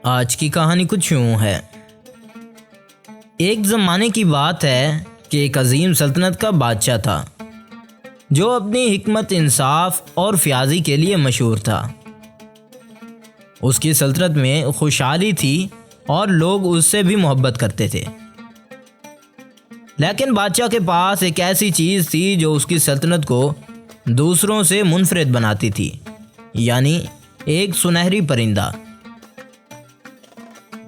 آج کی کہانی کچھ یوں ہے۔ ایک زمانے کی بات ہے کہ ایک عظیم سلطنت کا بادشاہ تھا جو اپنی حکمت، انصاف اور فیاضی کے لیے مشہور تھا۔ اس کی سلطنت میں خوشحالی تھی اور لوگ اس سے بھی محبت کرتے تھے۔ لیکن بادشاہ کے پاس ایک ایسی چیز تھی جو اس کی سلطنت کو دوسروں سے منفرد بناتی تھی، یعنی ایک سنہری پرندہ۔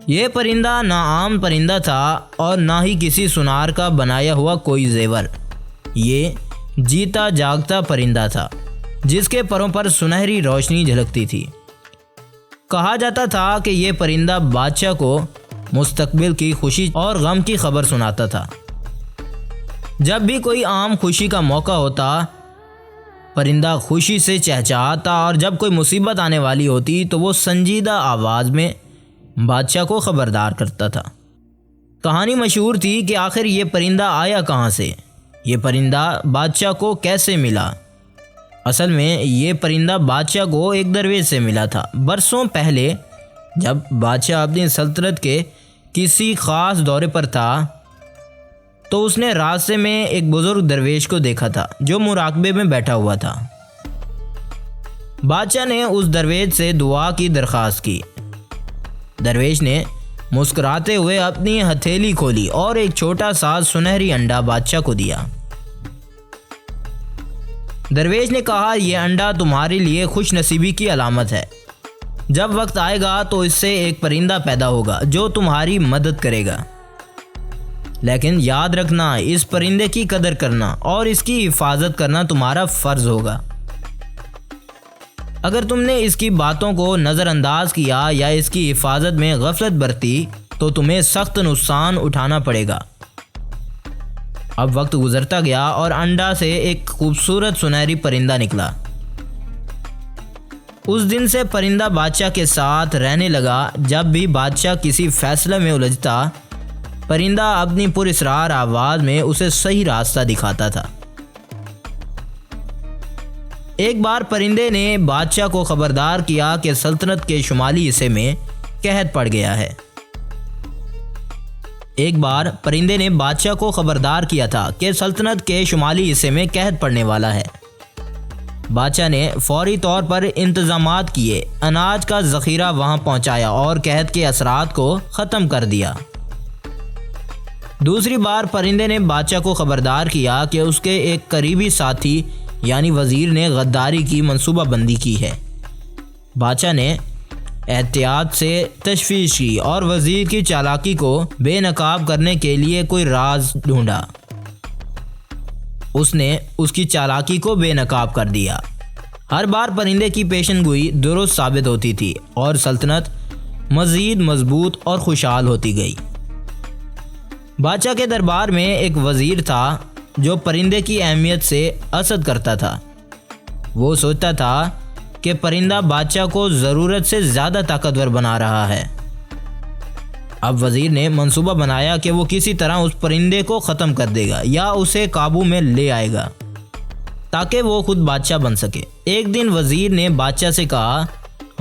یہ پرندہ نہ عام پرندہ تھا اور نہ ہی کسی سونار کا بنایا ہوا کوئی زیور۔ یہ جیتا جاگتا پرندہ تھا جس کے پروں پر سنہری روشنی جھلکتی تھی۔ کہا جاتا تھا کہ یہ پرندہ بادشاہ کو مستقبل کی خوشی اور غم کی خبر سناتا تھا۔ جب بھی کوئی عام خوشی کا موقع ہوتا، پرندہ خوشی سے چہچہاتا، اور جب کوئی مصیبت آنے والی ہوتی تو وہ سنجیدہ آواز میں بادشاہ کو خبردار کرتا تھا۔ کہانی مشہور تھی کہ آخر یہ پرندہ آیا کہاں سے، یہ پرندہ بادشاہ کو کیسے ملا۔ اصل میں یہ پرندہ بادشاہ کو ایک درویش سے ملا تھا۔ برسوں پہلے جب بادشاہ اپنی سلطنت کے کسی خاص دورے پر تھا تو اس نے راستے میں ایک بزرگ درویش کو دیکھا تھا جو مراقبے میں بیٹھا ہوا تھا۔ بادشاہ نے اس درویش سے دعا کی درخواست کی۔ درویش نے مسکراتے ہوئے اپنی ہتھیلی کھولی اور ایک چھوٹا سا سنہری انڈا بادشاہ کو دیا۔ درویش نے کہا، یہ انڈا تمہارے لیے خوش نصیبی کی علامت ہے۔ جب وقت آئے گا تو اس سے ایک پرندہ پیدا ہوگا جو تمہاری مدد کرے گا، لیکن یاد رکھنا اس پرندے کی قدر کرنا اور اس کی حفاظت کرنا تمہارا فرض ہوگا۔ اگر تم نے اس کی باتوں کو نظر انداز کیا یا اس کی حفاظت میں غفلت برتی تو تمہیں سخت نقصان اٹھانا پڑے گا۔ اب وقت گزرتا گیا اور انڈا سے ایک خوبصورت سنہری پرندہ نکلا۔ اس دن سے پرندہ بادشاہ کے ساتھ رہنے لگا۔ جب بھی بادشاہ کسی فیصلے میں الجھتا، پرندہ اپنی پراسرار آواز میں اسے صحیح راستہ دکھاتا تھا۔ ایک بار پرندے نے بادشاہ کو خبردار کیا کہ سلطنت کے شمالی حصے میں قحط پڑ گیا ہے۔ ایک بار پرندے نے بادشاہ کو خبردار کیا تھا کہ سلطنت کے شمالی حصے میں قحط پڑنے والا ہے۔ بادشاہ نے فوری طور پر انتظامات کیے، اناج کا ذخیرہ وہاں پہنچایا اور قحط کے اثرات کو ختم کر دیا۔ دوسری بار پرندے نے بادشاہ کو خبردار کیا کہ اس کے ایک قریبی ساتھی یعنی وزیر نے غداری کی منصوبہ بندی کی ہے۔ بادشاہ نے احتیاط سے تشویش کی اور وزیر کی چالاکی کو بے نقاب کرنے کے لیے کوئی راز ڈھونڈا۔ اس نے اس کی چالاکی کو بے نقاب کر دیا۔ ہر بار پرندے کی پیشن گوئی درست ثابت ہوتی تھی اور سلطنت مزید مضبوط اور خوشحال ہوتی گئی۔ بادشاہ کے دربار میں ایک وزیر تھا جو پرندے کی اہمیت سے حسد کرتا تھا۔ وہ سوچتا تھا کہ پرندہ بادشاہ کو ضرورت سے زیادہ طاقتور بنا رہا ہے۔ اب وزیر نے منصوبہ بنایا کہ وہ کسی طرح اس پرندے کو ختم کر دے گا یا اسے قابو میں لے آئے گا تاکہ وہ خود بادشاہ بن سکے۔ ایک دن وزیر نے بادشاہ سے کہا،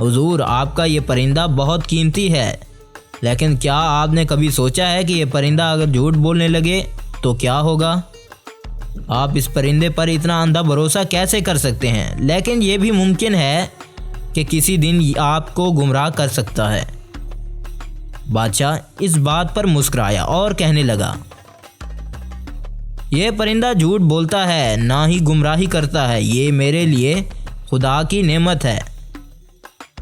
حضور، آپ کا یہ پرندہ بہت قیمتی ہے، لیکن کیا آپ نے کبھی سوچا ہے کہ یہ پرندہ اگر جھوٹ بولنے لگے تو کیا ہوگا؟ آپ اس پرندے پر اتنا اندھا بھروسہ کیسے کر سکتے ہیں؟ لیکن یہ بھی ممکن ہے کہ کسی دن آپ کو گمراہ کر سکتا ہے۔ بادشاہ اس بات پر مسکرایا اور کہنے لگا، یہ پرندہ جھوٹ بولتا ہے، نہ ہی گمراہی کرتا ہے، یہ میرے لیے خدا کی نعمت ہے۔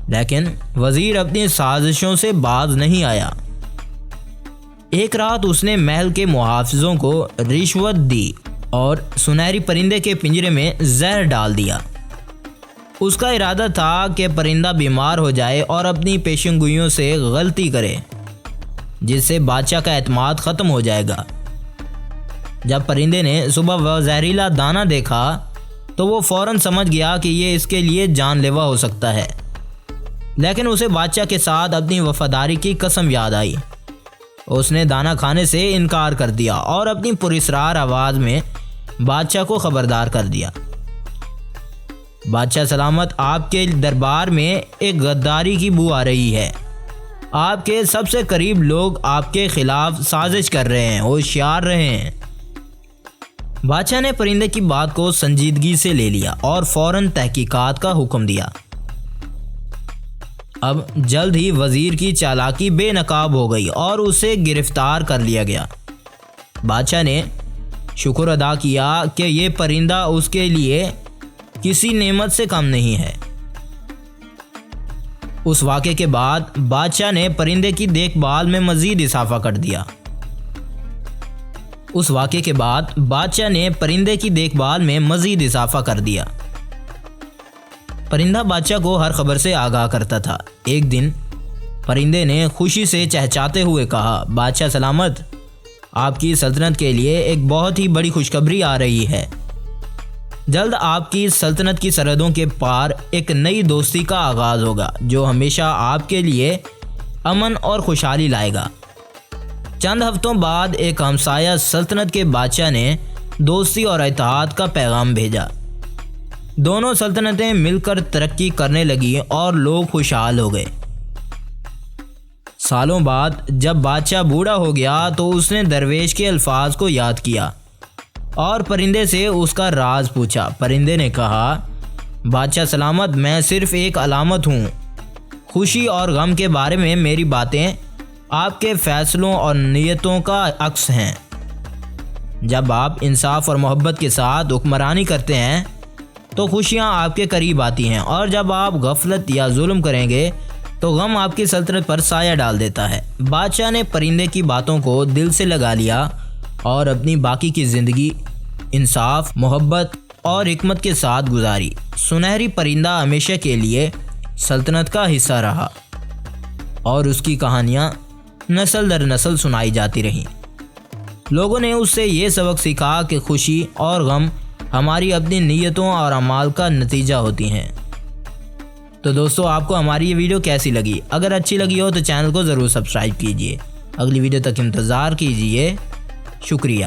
لیکن وزیر اپنی سازشوں سے باز نہیں آیا۔ ایک رات اس نے محل کے محافظوں کو رشوت دی اور سنہری پرندے کے پنجرے میں زہر ڈال دیا۔ اس کا ارادہ تھا کہ پرندہ بیمار ہو جائے اور اپنی پیشن گوئیوں سے غلطی کرے، جس سے بادشاہ کا اعتماد ختم ہو جائے گا۔ جب پرندے نے صبح وہ زہریلا دانہ دیکھا تو وہ فوراً سمجھ گیا کہ یہ اس کے لیے جان لیوا ہو سکتا ہے، لیکن اسے بادشاہ کے ساتھ اپنی وفاداری کی قسم یاد آئی۔ اس نے دانہ کھانے سے انکار کر دیا اور اپنی پراسرار آواز میں بادشاہ کو خبردار کر دیا، بادشاہ سلامت، آپ کے دربار میں ایک غداری کی بو آ رہی ہے۔ آپ کے سب سے قریب لوگ آپ کے خلاف سازش کر رہے ہیں، ہوشیار رہیں۔ بادشاہ نے پرندے کی بات کو سنجیدگی سے لے لیا اور فوراً تحقیقات کا حکم دیا۔ اب جلد ہی وزیر کی چالاکی بے نقاب ہو گئی اور اسے گرفتار کر لیا گیا۔ بادشاہ نے شکر ادا کیا کہ یہ پرندہ اس کے لیے کسی نعمت سے کم نہیں ہے۔ اس واقعے کے بعد بادشاہ نے پرندے کی دیکھ بھال میں مزید اضافہ کر دیا۔ پرندہ بادشاہ کو ہر خبر سے آگاہ کرتا تھا۔ ایک دن پرندے نے خوشی سے چہچاتے ہوئے کہا، بادشاہ سلامت، آپ کی سلطنت کے لیے ایک بہت ہی بڑی خوشخبری آ رہی ہے۔ جلد آپ کی سلطنت کی سرحدوں کے پار ایک نئی دوستی کا آغاز ہوگا جو ہمیشہ آپ کے لیے امن اور خوشحالی لائے گا۔ چند ہفتوں بعد ایک ہمسایہ سلطنت کے بادشاہ نے دوستی اور اتحاد کا پیغام بھیجا۔ دونوں سلطنتیں مل کر ترقی کرنے لگیں اور لوگ خوشحال ہو گئے۔ سالوں بعد جب بادشاہ بوڑھا ہو گیا تو اس نے درویش کے الفاظ کو یاد کیا اور پرندے سے اس کا راز پوچھا۔ پرندے نے کہا، بادشاہ سلامت، میں صرف ایک علامت ہوں۔ خوشی اور غم کے بارے میں میری باتیں آپ کے فیصلوں اور نیتوں کا عکس ہیں۔ جب آپ انصاف اور محبت کے ساتھ حکمرانی کرتے ہیں تو خوشیاں آپ کے قریب آتی ہیں، اور جب آپ غفلت یا ظلم کریں گے تو غم آپ کی سلطنت پر سایہ ڈال دیتا ہے۔ بادشاہ نے پرندے کی باتوں کو دل سے لگا لیا اور اپنی باقی کی زندگی انصاف، محبت اور حکمت کے ساتھ گزاری۔ سنہری پرندہ ہمیشہ کے لیے سلطنت کا حصہ رہا اور اس کی کہانیاں نسل در نسل سنائی جاتی رہیں۔ لوگوں نے اس سے یہ سبق سیکھا کہ خوشی اور غم ہماری اپنی نیتوں اور اعمال کا نتیجہ ہوتی ہیں۔ تو دوستو، آپ کو ہماری یہ ویڈیو کیسی لگی؟ اگر اچھی لگی ہو تو چینل کو ضرور سبسکرائب کیجیے۔ اگلی ویڈیو تک انتظار کیجیے۔ شکریہ۔